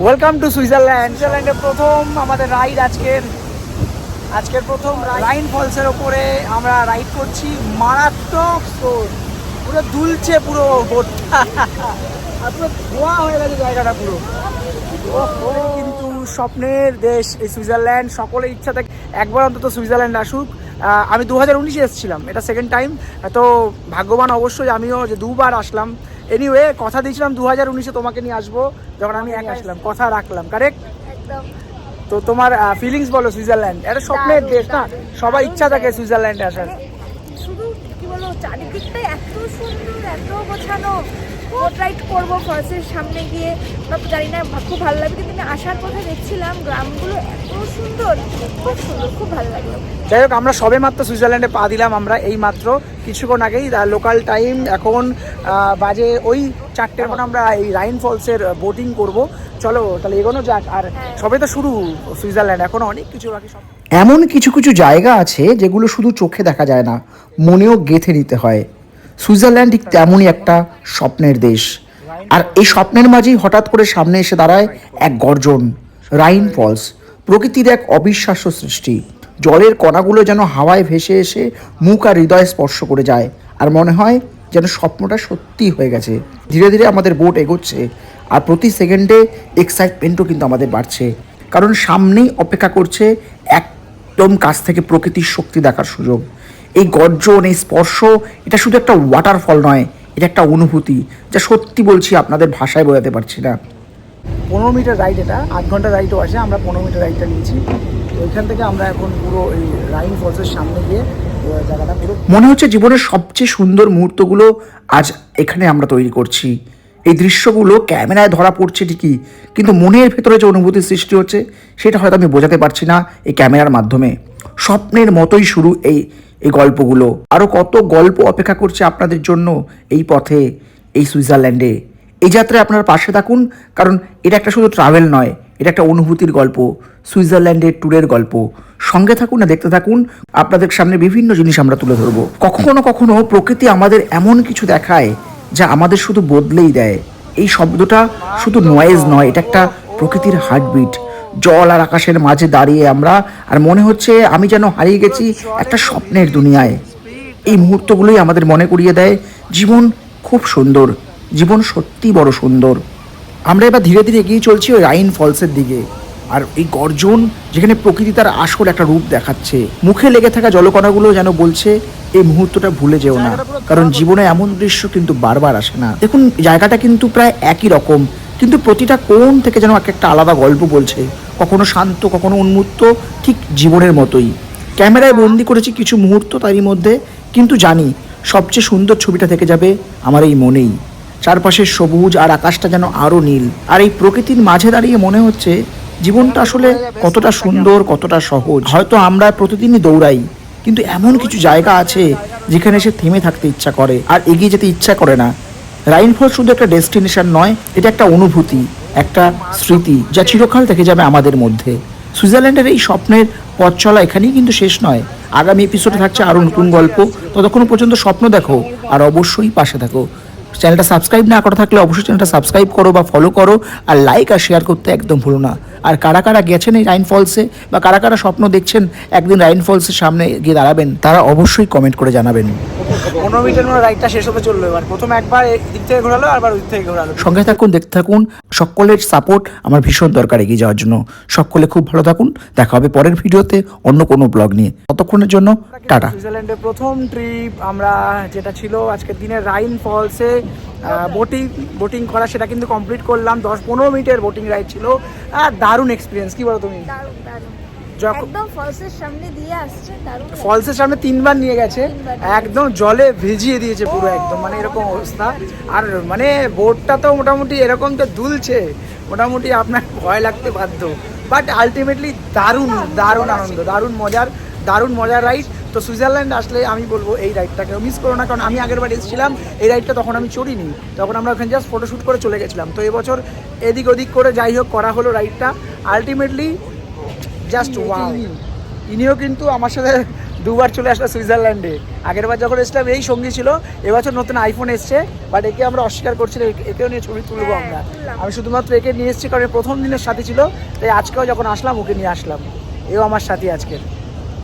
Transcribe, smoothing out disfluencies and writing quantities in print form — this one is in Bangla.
Welcome to Switzerland. সুইজারল্যান্ডের প্রথম আমাদের রাইড আজকের প্রথম রাইন ফলসের ওপরে আমরা রাইড করছি। মারাত্মক স্রোত, পুরো দুলছে পুরো বোটটা, আর পুরো ধোয়া হয়ে গেছে জায়গাটা পুরো। কিন্তু স্বপ্নের দেশ এই সুইজারল্যান্ড, সকলের ইচ্ছা থাকে একবার অন্তত সুইজারল্যান্ড আসুক। আমি 2019-এ এসেছিলাম, এটা সেকেন্ড টাইম। তো ভাগ্যবান অবশ্যই আমিও যে দুবার আসলাম। এনিওয়ে, কথা দিয়েছিলাম 2019-এ তোমাকে নিয়ে আসবো, যখন আমি একা আসলাম কথা রাখলাম, কারেক্ট? একদম। তো তোমার ফিলিংস বলো। সুইজারল্যান্ড এটা স্বপ্নের দেশ না, সবাই ইচ্ছা থাকে সুইজারল্যান্ডে আসার। শুধু কি বলবো, চারিদিকটা এত সুন্দর, এত গোছানো। বোট রাইড করবো ফলসের সামনে গিয়ে, জানি না খুব ভালো লাগবে। কিন্তু আমি আসার কথা দেখছিলাম, গ্রামগুলো এত সুন্দর, খুব সুন্দর, খুব ভালো লাগলো। যাই হোক, আমরা সবে মাত্র সুইজারল্যান্ডে পা দিলাম। আমরা এই মাত্র কিছুক্ষণ আগেই, লোকাল টাইম এখন বাজে ওই 4টে। এখন আমরা এই রাইন ফলসের বোটিং করব। চলো তাহলে এগোনো যাক। আর সবে তো শুরু সুইজারল্যান্ড, এখনো অনেক কিছু বাকি। সব এমন কিছু কিছু জায়গা আছে যেগুলো শুধু চোখে দেখা যায় না, মনেও গেঁথে নিতে হয়। সুইজারল্যান্ড ঠিক তেমনই একটা স্বপ্নের দেশ। আর এই স্বপ্নের মাঝেই হঠাৎ করে সামনে এসে দাঁড়ায় এক গর্জন, রাইন ফলস। প্রকৃতির এক অবিশ্বাস্য সৃষ্টি। জলের কণাগুলো যেন হাওয়ায় ভেসে এসে মুখ আর হৃদয় স্পর্শ করে যায়, আর মনে হয় যেন স্বপ্নটা সত্যি হয়ে গেছে। ধীরে ধীরে আমাদের বোট এগোচ্ছে, আর প্রতি সেকেন্ডে এক্সাইটমেন্টও কিন্তু আমাদের বাড়ছে, কারণ সামনেই অপেক্ষা করছে একদম কাছ থেকে প্রকৃতির শক্তি দেখার সুযোগ। এই গর্জন, এই স্পর্শ, এটা শুধু একটা ওয়াটারফল নয়, এটা একটা অনুভূতি যা সত্যি বলছি আপনাদের ভাষায় বোঝাতে পারছি না। 15 মিটার রাইড, এটা 8 ঘন্টা রাইডও আসে। আমরা 15 মিটার রাইডটা নিয়েছি। তো ওইখান থেকে আমরা এখন পুরো এই রাইন ফলসের সামনে গিয়ে জায়গাটা পুরো মনে হচ্ছে জীবনের সবচেয়ে সুন্দর মুহূর্তগুলো আজ এখানে আমরা তৈরি করছি। এই দৃশ্যগুলো ক্যামেরায় ধরা পড়ছে ঠিকই, কিন্তু মনের ভেতরে যে অনুভূতির সৃষ্টি হচ্ছে সেটা হয়তো আমি বোঝাতে পারছি না এই ক্যামেরার মাধ্যমে। স্বপ্নের মতোই শুরু এই গল্পগুলো। আরও কত গল্প অপেক্ষা করছে আপনাদের জন্য এই পথে, এই সুইজারল্যান্ডে। এই যাত্রায় আপনার পাশে থাকুন, কারণ এটা একটা শুধু ট্রাভেল নয়, এটা একটা অনুভূতির গল্প, সুইজারল্যান্ডের ট্যুরের গল্প। সঙ্গে থাকুন, না দেখতে থাকুন। আপনাদের সামনে বিভিন্ন জিনিস আমরা তুলে ধরবো। কখনো কখনো প্রকৃতি আমাদের এমন কিছু দেখায় যা আমাদের শুধু বদলেই দেয়। এই শব্দটা শুধু নয়েজ নয়, এটা একটা প্রকৃতির হার্টবিট। জল আর আকাশের মাঝে দাঁড়িয়ে আমরা, আর মনে হচ্ছে আমি যেন হারিয়ে গেছি একটা স্বপ্নের দুনিয়ায়। এই মুহূর্তগুলোই আমাদের মনে করিয়ে দেয় জীবন খুব সুন্দর, জীবন সত্যি বড় সুন্দর। আমরা এবার ধীরে ধীরে এগিয়ে চলছি ওই রাইন ফলসের দিকে। আর এই গর্জন, যেখানে প্রকৃতি তার আসল একটা রূপ দেখাচ্ছে, মুখে লেগে থাকা জলকণাগুলো যেন বলছে এই মুহূর্তটা ভুলে যেও না, কারণ জীবনে এমন দৃশ্য কিন্তু বারবার আসে না। দেখুন, জায়গাটা কিন্তু প্রায় একই রকম, কিন্তু প্রতিটা কোণ থেকে যেন একটা আলাদা গল্প বলছে। কখনো শান্ত, কখনো উন্মুক্ত, ঠিক জীবনের মতোই। ক্যামেরায় বন্দি করেছি কিছু মুহূর্ত তারই মধ্যে, কিন্তু জানি সবচেয়ে সুন্দর ছবিটা থেকে যাবে আমার এই মনেই। চারপাশের সবুজ আর আকাশটা যেন আরও নীল, আর এই প্রকৃতির মাঝে দাঁড়িয়ে মনে হচ্ছে জীবনটা আসলে কতটা সুন্দর, কতটা সহজ। হয়তো আমরা প্রতিদিনই দৌড়াই, কিন্তু এমন কিছু জায়গা আছে যেখানে এসে থেমে থাকতে ইচ্ছা করে আর এগিয়ে যেতে ইচ্ছা করে না। রাইন ফলস শুধু একটা ডেস্টিনেশন নয়, এটা একটা অনুভূতি, একটা স্মৃতি যা চিরকাল থেকে যাবে আমাদের মধ্যে। সুইজারল্যান্ডের এই স্বপ্নের পথ চলা এখানেই কিন্তু শেষ নয়। আগামী এপিসোডে থাকছে আরও নতুন গল্প। ততক্ষণ পর্যন্ত স্বপ্ন দেখো, আর অবশ্যই পাশে থাকো। চ্যানেলটা সাবস্ক্রাইব না করা থাকলে অবশ্যই চ্যানেলটা সাবস্ক্রাইব করো বা ফলো করো, আর লাইক আর শেয়ার করতে একদম ভুলো না। আর কারা কারা গেছেন এই রাইন ফলসে, বা কারা কারা স্বপ্ন দেখছেন একদিন রাইন ফলসের সামনে গিয়ে দাঁড়াবেন, তারা অবশ্যই কমেন্ট করে জানাবেন। 15 মিনিটের মতো রাইডটা শেষ হতে চললো। এবার প্রথম একবার দিক থেকে ঘোরালো, আবার ওই দিক থেকে ঘোরালো। সঙ্গে থাকুন, দেখতে থাকুন। সকলের সাপোর্ট আমার ভীষণ দরকার এগিয়ে যাওয়ার জন্য। সকলে খুব ভালো থাকুন। দেখা হবে পরের ভিডিওতে অন্য কোনো ব্লগ নিয়ে। ততক্ষণের জন্য টাটা। সুইজারল্যান্ডের প্রথম ট্রিপ আমরা যেটা ছিল আজকের দিনে রাইন ফলসে বোটিং করা, সেটা কিন্তু কমপ্লিট করলাম। 10-15 মিনিটের বোটিং রাইড ছিল। আর দারুণ এক্সপিরিয়েন্স, কি বলো তুমি? একদম ফলসের সামনে দিয়ে আসছে, দারুণ। ফলসের সামনে 3বার নিয়ে গেছে, একদম জলে ভিজিয়ে দিয়েছে পুরো, একদম মানে এরকম অবস্থা। আর মানে বোটটা তো মোটামুটি এরকম তো দুলছে, মোটামুটি আপনার ভয় লাগতে বাধ্য। বাট আলটিমেটলি দারুণ দারুণ আনন্দ, দারুণ মজার রাইড। তো সুইজারল্যান্ড আসলে আমি বলবো এই রাইডটাকে মিস করো না, কারণ আমি আগের বার এসেছিলাম এই রাইডটা, তখন আমি চড়িনি, তখন আমরা ওখানে জাস্ট ফটোশ্যুট করে চলে গেছিলাম। তো এবছর এদিক ওদিক করে যাই হোক করা হলো রাইডটা। Ultimately just wow. ইনিও কিন্তু আমার সাথে দুবার চলে আসলাম সুইজারল্যান্ডে। আগের বার যখন এসেছিলাম এই সঙ্গী ছিল, এবছর নতুন আইফোন এসছে, বাট একে আমরা অস্বীকার করছি না, একেও নিয়ে ছবি তুলবো হ্যাঁ, আমরা। তুললাম। আমি শুধুমাত্র একে নিয়ে এসেছি কারণ এর প্রথম দিনের সাথে ছিল, তাই আজকেও যখন আসলাম ওকে নিয়ে আসলাম, এও আমার সাথে আজকের।